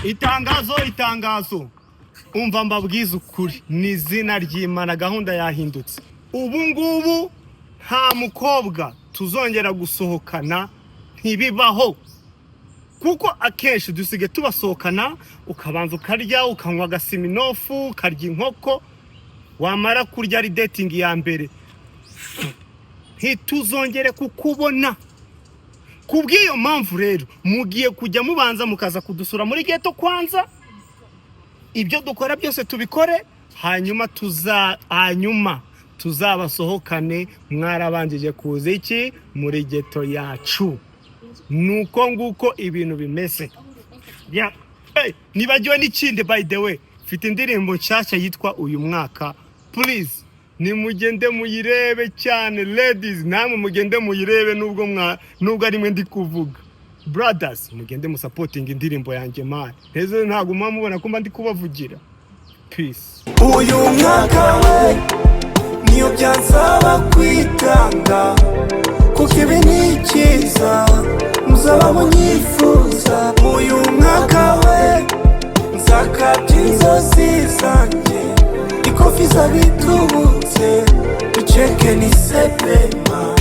Itangazo umva mbabwiza ukuri ni izina ry'Imana gahunda yahindutse ubu ngubu nta mukobwa tuzongera gusohokana ntibibaho kuko akenshi dusige tubasohokana ukabanza ukarya ukanywa agasiminofu ukarya inkoko wamara kurya ari dating ya mbere ntituzongere kukubona kubw'iyo mpamvu rero mugiye kujya mubanza mukaza kudusura muri geto kwanza ibyo dukora byose tubikore hanyuma tuzabasohokane mwarabanjije kuza iki muri geto yacu nuko nguko ibintu bimeze nibagiwe n'ikindi by the way mfite indirimbo nshyashya yitwa uyu mwaka please nimugende muyirebe cyane ladies namwe mugende muyirebe nubwo ari mwe ndi kuvuga brothers mugende musupporting indirimbo yanjye man ntezo ntago mubona ko ndi kubavugira peace uyu mwaka we niyo byansaba kwitanga kuko ibi ni cyiza muzaba munyifuza uyu mwaka we nzakabya inzozi zanjye ikofi zabitubutse duceke ni sepema